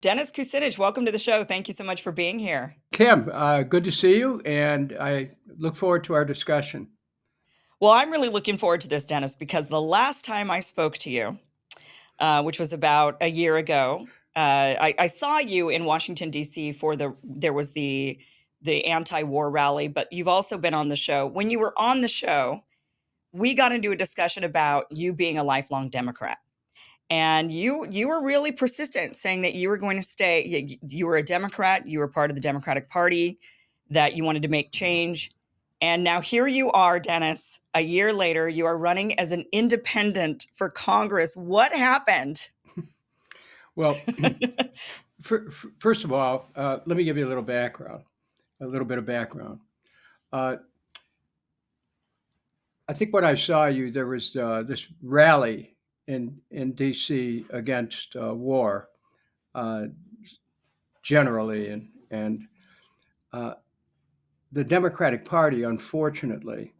Dennis Kucinich, welcome to the show. Thank you so much for being here. Kim, good to see you, and I look forward to our discussion. Well, I'm really looking forward to this, Dennis, because the last time I spoke to you, which was about a year ago, I saw you in Washington D.C. for the anti-war rally, but you've also been on the show. When you were on the show, we got into a discussion about you being a lifelong Democrat. And you were really persistent, saying that you were going to stay. You were a Democrat. You were part of the Democratic Party. That you wanted to make change. And now here you are, Dennis. A year later, you are running as an independent for Congress. What happened? Well, first of all, let me give you a little background, a little bit of background. Uh, I think when I saw you, there was this rally in D.C. against war uh, generally, and uh, the Democratic Party, unfortunately,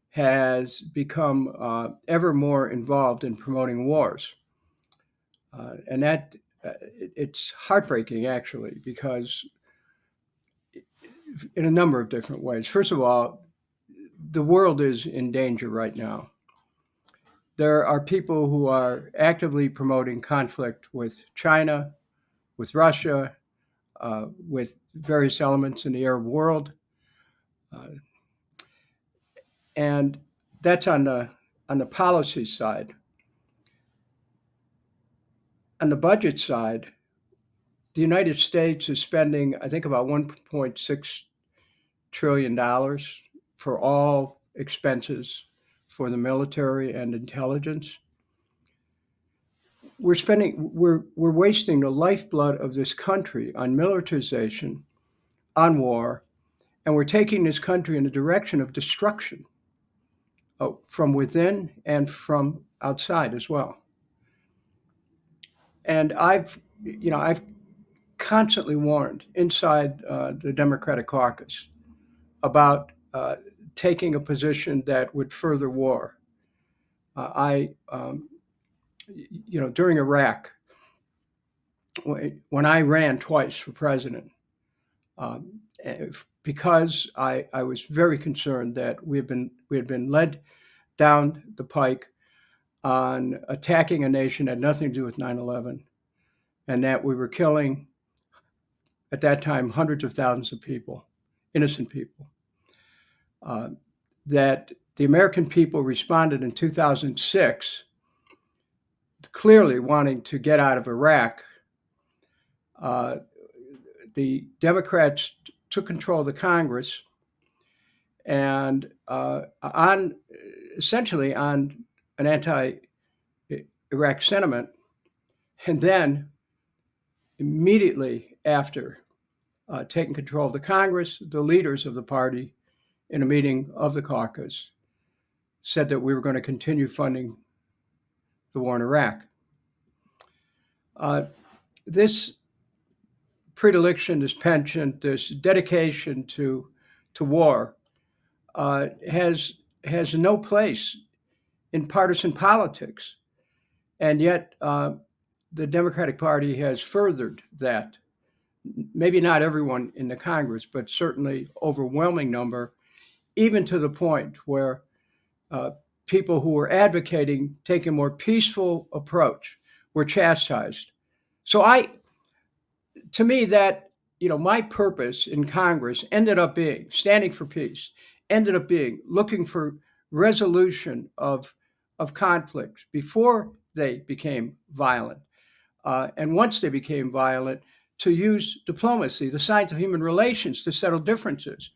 has become ever more involved in promoting wars. And that it's heartbreaking actually because in a number of different ways. First of all, the world is in danger right now. There are people who are actively promoting conflict with China, with Russia, with various elements in the Arab world, uh, and that's on the policy side. On the budget side, the United States is spending, I think, about $1.6 trillion for all expenses for the military and intelligence. We're wasting the lifeblood of this country on militarization, on war, and we're taking this country in the direction of destruction from within and from outside as well. And I've constantly warned inside the Democratic caucus about taking a position that would further war. I, during Iraq, when I ran twice for president, um, because I was very concerned that we had been led down the pike on attacking a nation that had nothing to do with 9/11, and that we were killing at that time hundreds of thousands of people, innocent people. Uh, that the American people responded in 2006, clearly wanting to get out of Iraq. Uh, the Democrats took control of the Congress and on essentially on an anti-Iraq sentiment, and then immediately after taking control of the Congress, the leaders of the party in a meeting of the caucus said that we were going to continue funding the war in Iraq. Uh, this predilection, this penchant, this dedication to war has no place in partisan politics, and yet the Democratic Party has furthered that. Maybe not everyone in the Congress, but certainly overwhelming number, even to the point where uh, people who were advocating taking a more peaceful approach were chastised. So to me, that my purpose in Congress ended up being standing for peace, ended up being looking for resolution of conflicts before they became violent, and once they became violent, to use diplomacy, the science of human relations, to settle differences.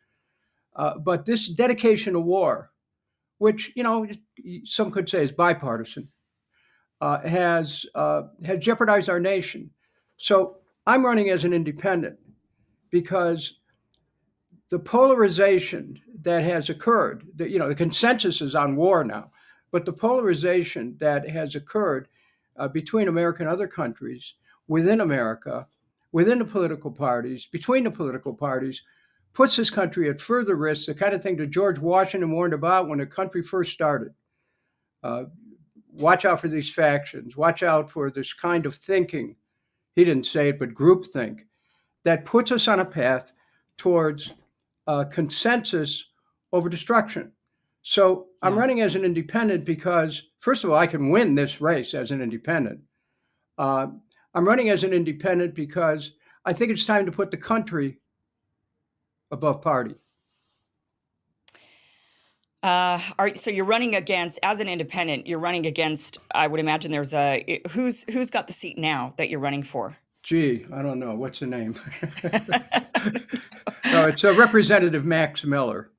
But this dedication to war, which some could say is bipartisan, has jeopardized our nation. So I'm running as an independent because the polarization that has occurred, the consensus is on war now, but the polarization that has occurred between America and other countries, within America, within the political parties, between the political parties, puts this country at further risk, the kind of thing that George Washington warned about when the country first started. Uh, Watch out for these factions. Watch out for this kind of thinking he didn't say it, but groupthink that puts us on a path towards consensus over destruction. So I'm Yeah. running as an independent because, first of all, I can win this race as an independent. Uh, I'm running as an independent because I think it's time to put the country above party. So you're running against, as an independent, you're running against, I would imagine who's got the seat now that you're running for? Gee, I don't know. What's the name? No, it's Representative Max Miller.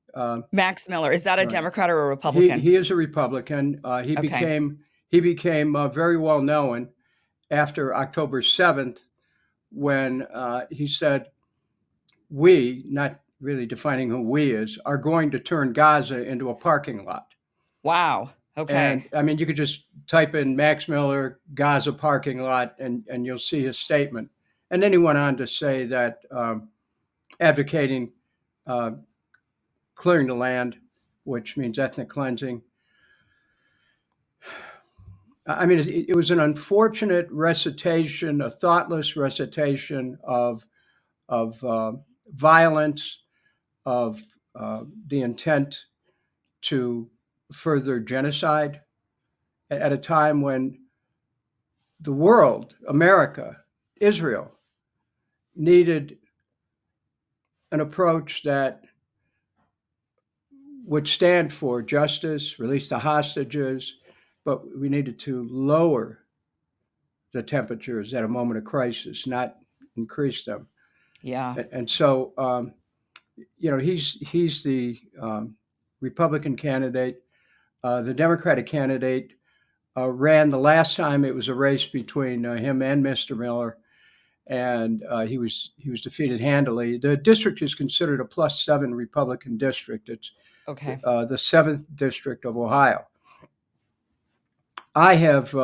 Max Miller. Is that a Right. Democrat or a He Republican? he is a Republican. Okay. He became very well known after October 7th when he said, "We," not really defining who we is, are going to turn Gaza into a parking lot. Wow. Okay. And I mean, you could just type in Max Miller Gaza parking lot, and you'll see his statement. And then he went on to say that advocating uh, clearing the land, which means ethnic cleansing. I mean, it was an unfortunate recitation, a thoughtless recitation of violence, of the intent to further genocide at a time when the world, America, Israel, needed an approach that would stand for justice, release the hostages, but we needed to lower the temperatures at a moment of crisis, not increase them. Yeah. And so, he's the Republican candidate. The Democratic candidate ran the last time. It was a race between him and Mr. Miller, and he was defeated handily. The district is considered a +7 Republican district. It's Okay. the 7th district of Ohio. I have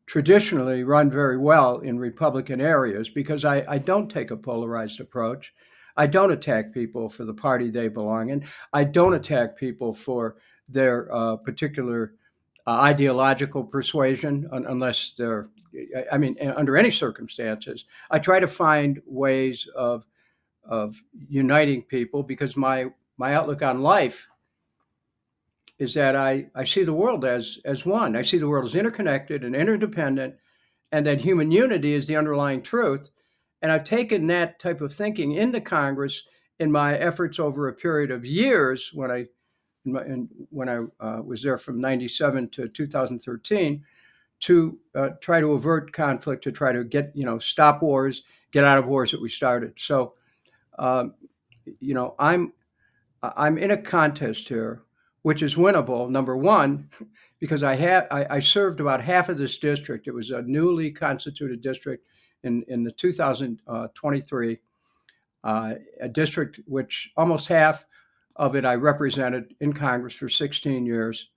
traditionally run very well in Republican areas because I don't take a polarized approach. I don't attack people for the party they belong in. I don't attack people for their particular ideological persuasion, unless they're, I mean, under any circumstances. I try to find ways of uniting people because my outlook on life is that I see the world as one. I see the world as interconnected and interdependent, and that human unity is the underlying truth. And I've taken that type of thinking into Congress in my efforts over a period of years when I was there from '97 to 2013 to try to avert conflict, to try to get stop wars, get out of wars that we started. So um, you know I'm I'm in a contest here, which is winnable. Number one, because I served about half of this district. It was a newly constituted district in the 2023, a district which almost half of it I represented in Congress for 16 years.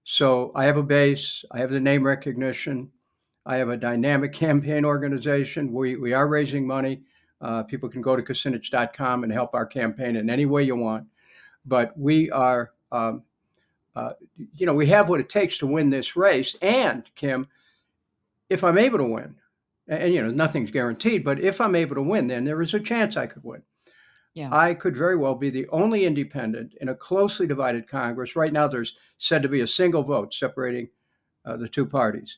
So I have a base. I have the name recognition. I have a dynamic campaign organization. We are raising money. People can go to Kucinich.com and help our campaign in any way you want. But we are, we have what it takes to win this race. And Kim, if I'm able to win, and nothing's guaranteed, but if I'm able to win, then there is a chance I could win. Yeah. I could very well be the only independent in a closely divided Congress. Right now, there's said to be a single vote separating the two parties,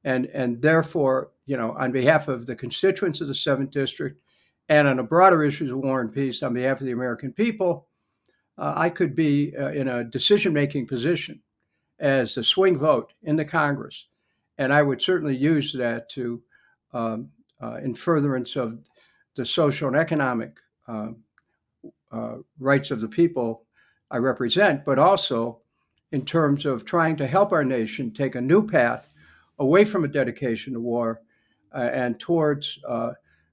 and therefore, on behalf of the constituents of the 7th District, and on a broader issues of war and peace, on behalf of the American people, I could be in a decision-making position as a swing vote in the Congress, and I would certainly use that to, in furtherance of the social and economic rights of the people I represent, but also in terms of trying to help our nation take a new path away from a dedication to war and towards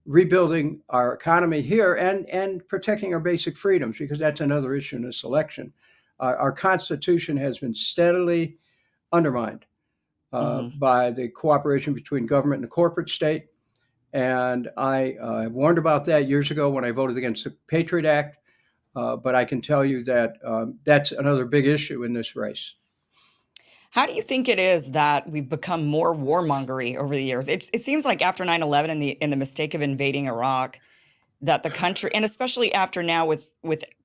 rebuilding our economy here and protecting our basic freedoms, because that's another issue in this election. Our Constitution has been steadily undermined Hmm. by the cooperation between government and the corporate state. And I have warned about that years ago when I voted against the Patriot Act. But I can tell you that that's another big issue in this race. How do you think it is that we've become more warmongery over the years? It seems like after 9/11 and the mistake of invading Iraq, that the country, and especially after now with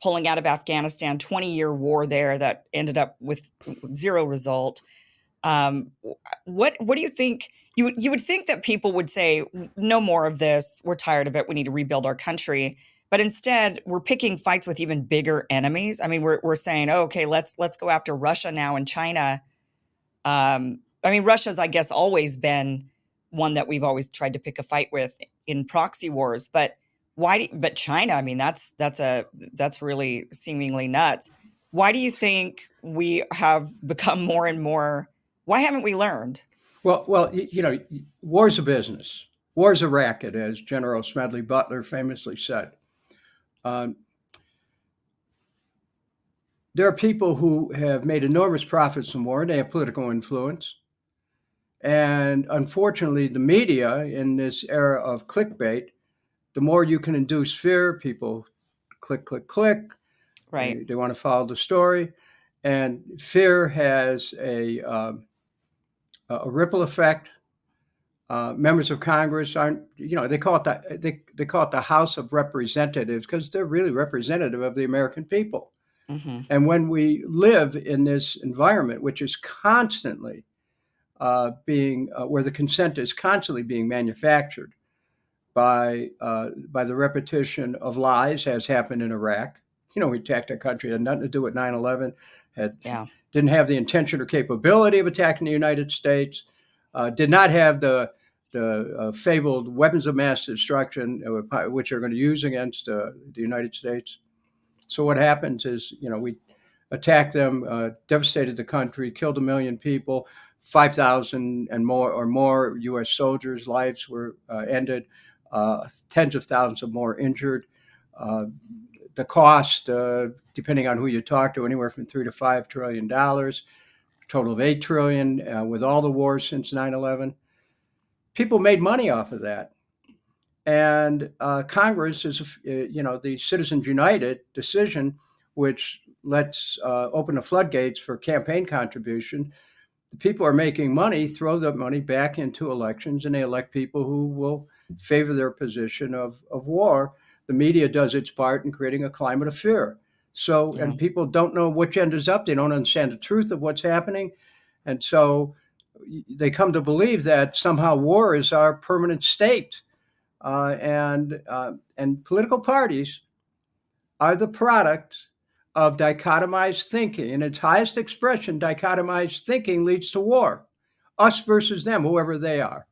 pulling out of Afghanistan, 20-year war there that ended up with zero result. What do you think? You would think that people would say, no more of this. We're tired of it. We need to rebuild our country. But instead, we're picking fights with even bigger enemies. I mean, we're saying, oh, okay, let's go after Russia now and China. I mean, Russia's, I guess, always been one that we've always tried to pick a fight with in proxy wars. But but China, I mean, that's really seemingly nuts. Why do you think we have become more and more? Why haven't we learned? Well, war's a business. War's a racket, as General Smedley Butler famously said. Um, there are people who have made enormous profits from war. They have political influence. And unfortunately, the media in this era of clickbait, the more you can induce fear, people click, click, click. Right. They want to follow the story. And fear has a ripple effect. Members of Congress aren't, they call it they call it the House of Representatives because they're really representative of the American people. Hmm. And when we live in this environment, which is constantly being where the consent is constantly being manufactured by the repetition of lies, as happened in Iraq. We attacked a country that had nothing to do with 9/11, had Yeah. didn't have the intention or capability of attacking the United States, did not have the fabled weapons of mass destruction, which are going to use against the United States. So what happens is, we attacked them, devastated the country, killed 1 million people, 5,000 and more U.S. soldiers' lives were ended, tens of thousands of more injured. Uh, the cost, depending on who you talk to, anywhere from $3 to $5 trillion, total of $8 trillion with all the wars since 9/11. People made money off of that. And Congress is, the Citizens United decision, which lets open the floodgates for campaign contribution. The people are making money, throw that money back into elections, and they elect people who will favor their position of war. The media does its part in creating a climate of fear. So, Yeah. and people don't know which end is up. They don't understand the truth of what's happening. And so they come to believe that somehow war is our permanent state. And political parties are the product of dichotomized thinking. In its highest expression, dichotomized thinking leads to war. Us versus them, whoever they are.